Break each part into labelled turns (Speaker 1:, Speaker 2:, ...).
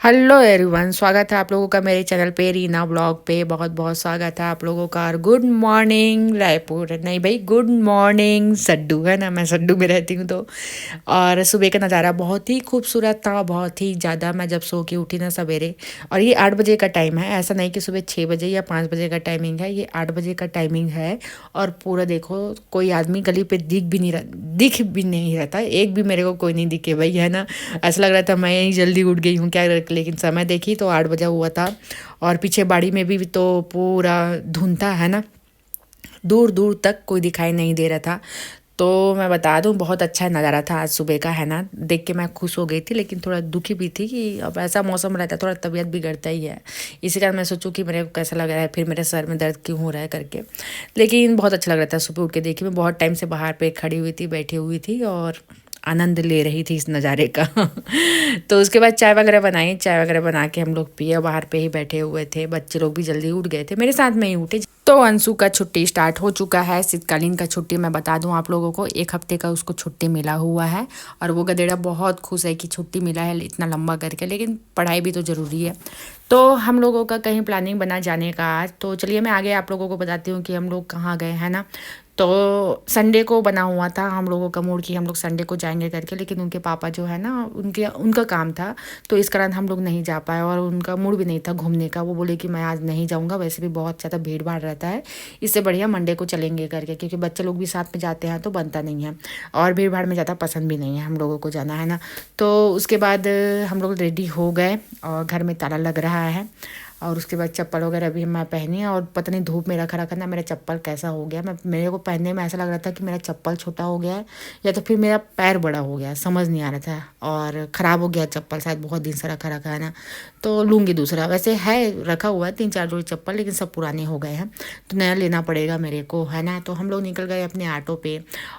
Speaker 1: Hello everyone, स्वागत है आप लोगों का मेरे चैनल पे रीना ब्लॉग पे। बहुत बहुत स्वागत है आप लोगों का। और गुड मॉर्निंग रायपुर, नहीं भाई, गुड मॉर्निंग सड्डू, है ना। मैं सड्डू में रहती हूँ तो। और सुबह का नज़ारा बहुत ही खूबसूरत था, बहुत ही ज़्यादा। मैं जब सो के उठी ना सवेरे, और ये 8 बजे का टाइम है, ऐसा नहीं कि सुबह 6 बजे या 5 बजे का टाइमिंग है, ये 8 बजे का टाइमिंग है। और पूरा देखो, कोई आदमी गली पे दिख भी नहीं रहता, एक भी मेरे को कोई नहीं दिखे भाई, है ना। ऐसा लग रहा था मैं यहीं जल्दी उठ गई हूँ क्या, लेकिन समय देखी तो 8 बजा हुआ था। और पीछे बाड़ी में भी तो पूरा धुंध था, है ना। दूर दूर तक कोई दिखाई नहीं दे रहा था। तो मैं बता दूं, बहुत अच्छा नज़ारा था आज सुबह का, है ना। देख के मैं खुश हो गई थी, लेकिन थोड़ा दुखी भी थी कि अब ऐसा मौसम रहता है, थोड़ा तबीयत बिगड़ता ही है। इसी कारण मैं सोचूं कि मेरे को कैसा लग रहा है, फिर मेरे सर में दर्द क्यों हो रहा है करके। लेकिन बहुत अच्छा लग रहा था सुबह उठ के। देखी, मैं बहुत टाइम से बाहर पे खड़ी हुई थी, बैठी हुई थी और आनंद ले रही थी इस नज़ारे का। तो उसके बाद चाय वगैरह बनाई, चाय वगैरह बना के हम लोग पिए, बाहर पे ही बैठे हुए थे। बच्चे लोग भी जल्दी उठ गए थे, मेरे साथ में ही उठे। तो अंशु का छुट्टी स्टार्ट हो चुका है, शीतकालीन का छुट्टी। मैं बता दूं आप लोगों को, 1 हफ्ते का उसको छुट्टी मिला हुआ है। और वो गधेड़ा बहुत खुश है कि छुट्टी मिला है इतना लंबा करके, लेकिन पढ़ाई भी तो ज़रूरी है। तो हम लोगों का कहीं प्लानिंग बना जाने का आज। तो चलिए मैं आगे आप लोगों को बताती हूँ कि हम लोग कहाँ गए, है ना। तो संडे को बना हुआ था हम लोगों का मूड कि हम लोग संडे को जाएंगे करके, लेकिन उनके पापा जो है ना, उनके उनका काम था, तो इस कारण हम लोग नहीं जा पाए। और उनका मूड भी नहीं था घूमने का, वो बोले कि मैं आज नहीं जाऊंगा, वैसे भी बहुत ज़्यादा भीड़ भाड़ रहता है, इससे बढ़िया मंडे को चलेंगे करके, क्योंकि बच्चे लोग भी साथ में जाते हैं तो बनता नहीं है। और भीड़ भाड़ में ज़्यादा पसंद भी नहीं है हम लोगों को जाना, है ना। तो उसके बाद हम लोग रेडी हो गए और घर में ताला लग रहा है। और उसके बाद चप्पल वगैरह भी मैं पहनी, और पता नहीं धूप में रखा रखा ना मेरा चप्पल कैसा हो गया। मेरे को पहनने में ऐसा लग रहा था कि मेरा चप्पल छोटा हो गया है, या तो फिर मेरा पैर बड़ा हो गया, समझ नहीं आ रहा था। और ख़राब हो गया चप्पल, शायद बहुत दिन से रखा रखा है ना। तो लूँगी दूसरा, वैसे है रखा हुआ है 3-4 जोड़ी चप्पल, लेकिन सब पुराने हो गए हैं, तो नया लेना पड़ेगा मेरे को, है ना। तो हम लोग निकल गए अपने ऑटो पे।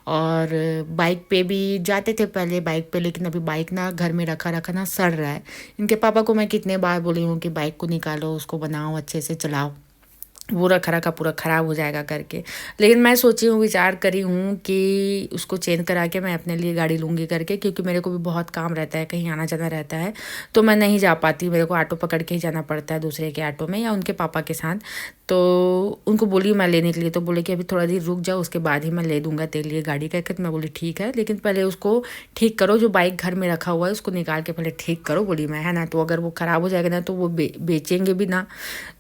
Speaker 1: और बाइक पे भी जाते थे पहले, बाइक पे, लेकिन अभी बाइक ना घर में रखा रखा ना सड़ रहा है। इनके पापा को मैं कितने बार बोली हूँ कि बाइक को निकालो, उसको बनाओ, अच्छे से चलाओ, वो रखा रखा पूरा ख़राब हो जाएगा करके। लेकिन मैं सोची हूँ, विचार करी हूँ कि उसको चेंज करा के मैं अपने लिए गाड़ी लूँगी करके, क्योंकि मेरे को भी बहुत काम रहता है, कहीं आना जाना रहता है, तो मैं नहीं जा पाती, मेरे को ऑटो पकड़ के ही जाना पड़ता है दूसरे के ऑटो में या उनके पापा के साथ। तो उनको बोली मैं लेने के लिए, तो बोले कि अभी थोड़ा देर रुक जाओ, उसके बाद ही मैं ले दूँगा तेरे लिए गाड़ी का। मैं बोली ठीक है, लेकिन पहले उसको ठीक करो, जो बाइक घर में रखा हुआ है उसको निकाल के पहले ठीक करो, बोली मैं, है ना। तो अगर वो ख़राब हो जाएगा ना, तो वो बेचेंगे भी ना,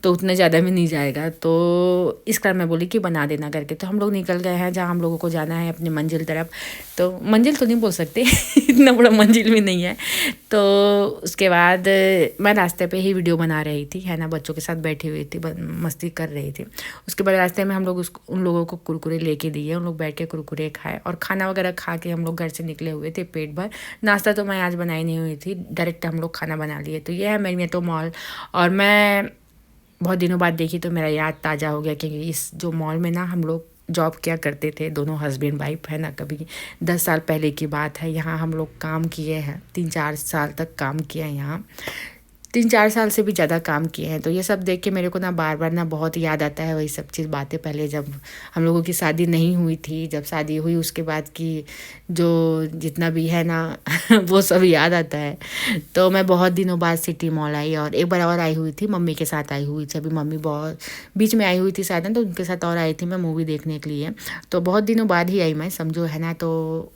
Speaker 1: तो उतने ज़्यादा में नहीं जाएगा। तो इस कारण मैं बोली कि बना देना करके। तो हम लोग निकल गए हैं जहाँ हम लोगों को जाना है, अपनी मंजिल तरफ। तो मंजिल तो नहीं बोल सकते इतना बड़ा मंजिल भी नहीं है। तो उसके बाद मैं रास्ते पे ही वीडियो बना रही थी, है ना, बच्चों के साथ बैठी हुई थी, मस्ती कर रही थी। उसके बाद रास्ते में हम लोग उन लोगों को कुरकुरे लेके दिए, उन लोग बैठ के कुरकुरे खाए और खाना वगैरह खा के हम लोग घर से निकले हुए थे पेट भर। नाश्ता तो मैं आज बनाई नहीं हुई थी, डायरेक्ट हम लोग खाना बना लिए। तो ये है मैग्नेटो मॉल। और मैं बहुत दिनों बाद देखी तो मेरा याद ताज़ा हो गया, क्योंकि इस जो मॉल में ना हम लोग जॉब किया करते थे, दोनों हस्बैंड वाइफ, है ना। कभी 10 साल पहले की बात है, यहाँ हम लोग काम किए हैं, 3-4 साल तक काम किया है यहाँ, 3-4 साल से भी ज़्यादा काम किए हैं। तो ये सब देख के मेरे को ना बार बार ना बहुत याद आता है वही सब चीज़, बातें पहले जब हम लोगों की शादी नहीं हुई थी, जब शादी हुई उसके बाद की जो जितना भी है ना वो सब याद आता है। तो मैं बहुत दिनों बाद सिटी मॉल आई, और एक बार और आई हुई थी, मम्मी के साथ आई हुई थी। अभी मम्मी बहुत बीच में आई हुई थी शायद ना, तो उनके साथ और आई थी मैं मूवी देखने के लिए। तो बहुत दिनों बाद ही आई मैं, समझो, है ना। तो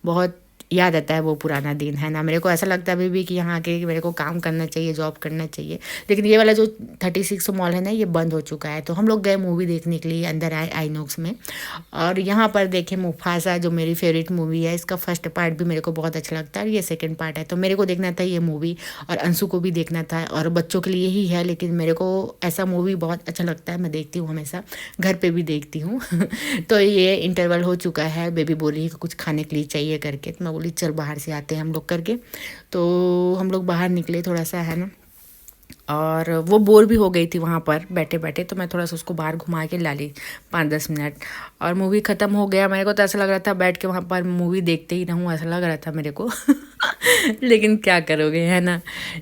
Speaker 1: बहुत याद आता है वो पुराना दिन, है ना। मेरे को ऐसा लगता है अभी भी कि यहाँ आके मेरे को काम करना चाहिए, जॉब करना चाहिए। लेकिन ये वाला जो 36 मॉल है ना, ये बंद हो चुका है। तो हम लोग गए मूवी देखने के लिए, अंदर आए आईनॉक्स में, और यहाँ पर देखे मुफासा, जो मेरी फेवरेट मूवी है। इसका फर्स्ट पार्ट भी मेरे को बहुत अच्छा लगता है, और ये सेकेंड पार्ट है। तो मेरे को देखना था ये मूवी, और अंशु को भी देखना था, और बच्चों के लिए ही है, लेकिन मेरे को ऐसा मूवी बहुत अच्छा लगता है, मैं देखती हूँ हमेशा, घर पर भी देखती हूँ। तो ये इंटरवल हो चुका है, बेबी बोली कुछ खाने के लिए चाहिए करके, तो मैं बोली चल बाहर से आते हैं हम लोग करके। तो हम लोग बाहर निकले थोड़ा सा, है ना। और वो बोर भी हो गई थी वहाँ पर बैठे बैठे, तो मैं थोड़ा सा उसको बाहर घुमा के ला ली 5-10 मिनट। और मूवी ख़त्म हो गया, मेरे को तो ऐसा लग रहा था बैठ के वहाँ पर मूवी देखते ही रहूँ, ऐसा लग रहा था मेरे को। लेकिन क्या करोगे, है ना,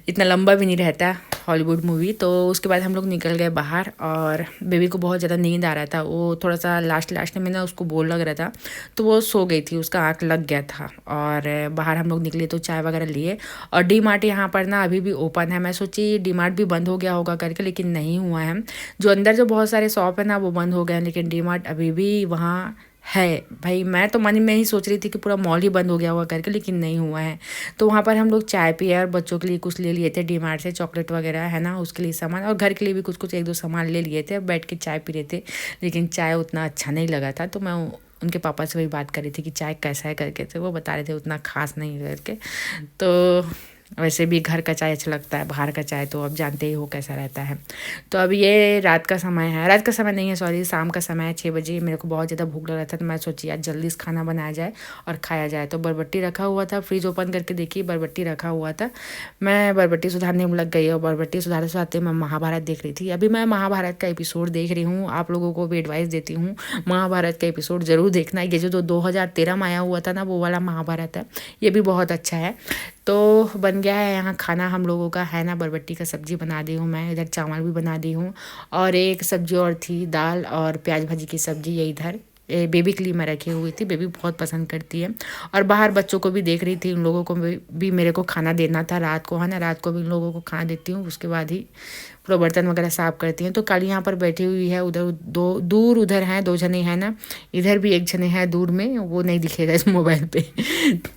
Speaker 1: इतना लंबा भी नहीं रहता। Hollywood movie. तो उसके बाद हम लोग निकल गए बाहर और बेबी को बहुत ज़्यादा नींद आ रहा था, वो थोड़ा सा लास्ट में ना उसको बोल लग रहा था, तो वो सो गई थी, उसका आँख लग गया था। और बाहर हम लोग निकले तो चाय वगैरह लिए। और डी मार्ट यहाँ पर ना अभी भी ओपन है। मैं सोची डी मार्ट भी बंद हो गया होगा करके, लेकिन नहीं हुआ है। जो अंदर जो बहुत सारे शॉप है ना वो बंद हो गए हैं, लेकिन डी मार्ट अभी भी वहाँ है। भाई मैं तो मन में ही सोच रही थी कि पूरा मॉल ही बंद हो गया हुआ करके, लेकिन नहीं हुआ है। तो वहाँ पर हम लोग चाय पिए और बच्चों के लिए कुछ ले लिए थे डी मार्ट से, चॉकलेट वगैरह है ना उसके लिए सामान, और घर के लिए भी कुछ कुछ 1-2 सामान ले लिए थे। बैठ के चाय पी रहे थे, लेकिन चाय उतना अच्छा नहीं लगा था। तो मैं उनके पापा से वही बात कर रही थी कि चाय कैसा है करके, तो वो बता रहे थे उतना खास नहीं है करके। तो वैसे भी घर का चाय अच्छा लगता है, बाहर का चाय तो अब जानते ही हो कैसा रहता है। तो अब ये रात का समय है, रात का समय नहीं है सॉरी, शाम का समय है 6 बजे। मेरे को बहुत ज़्यादा भूख लग रहा था, तो मैं सोची आज जल्दी से खाना बनाया जाए और खाया जाए। तो बरबट्टी रखा हुआ था, फ्रिज ओपन करके देखी बरबट्टी रखा हुआ था। मैं बरबट्टी सुधारने में लग गई और बरबट्टी सुधारते सुधारते मैं महाभारत देख रही थी। अभी मैं महाभारत का एपिसोड देख रही हूँ, आप लोगों को भी एडवाइस देती हूँ महाभारत का एपिसोड ज़रूर देखना। ये जो 2013 में आया हुआ था ना वो वाला महाभारत है, ये भी बहुत अच्छा है। तो बन गया है यहाँ खाना हम लोगों का, है ना। बरबट्टी का सब्ज़ी बना दी हूँ मैं, इधर चावल भी बना दी हूँ, और एक सब्ज़ी और थी, दाल और प्याज भाजी की सब्ज़ी, ये इधर बेबी के लिए मैं रखी हुई थी। बेबी बहुत पसंद करती है। और बाहर बच्चों को भी देख रही थी, उन लोगों को भी मेरे को खाना देना था रात को, है ना। रात को भी उन लोगों को खाना देती हूँ, उसके बाद ही पूरा बर्तन वगैरह साफ़ करती हैं। तो कल यहाँ पर बैठी हुई है, उधर दूर उधर हैं 2 जने हैं ना, इधर भी 1 जने हैं दूर में, वो नहीं दिखेगा इस मोबाइल पे।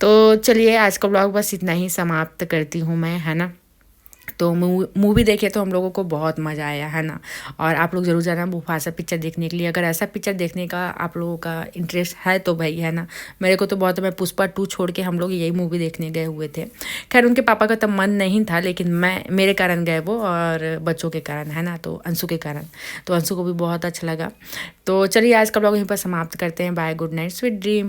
Speaker 1: तो चलिए आज का ब्लॉग बस इतना ही समाप्त करती हूँ मैं, है ना। तो मूवी देखे तो हम लोगों को बहुत मज़ा आया, है ना। और आप लोग ज़रूर जाना मुफासा पिक्चर देखने के लिए, अगर ऐसा पिक्चर देखने का आप लोगों का इंटरेस्ट है तो भाई, है ना। मेरे को तो बहुत, मैं पुष्पा 2 छोड़ के हम लोग यही मूवी देखने गए हुए थे। खैर उनके पापा का तो मन नहीं था, लेकिन मेरे कारण गए वो, और बच्चों के कारण, है ना, तो अंशु के कारण। तो अंशु को भी बहुत अच्छा लगा। तो चलिए आज का ब्लॉग यहीं पर समाप्त करते हैं। Bye, good night, sweet dream.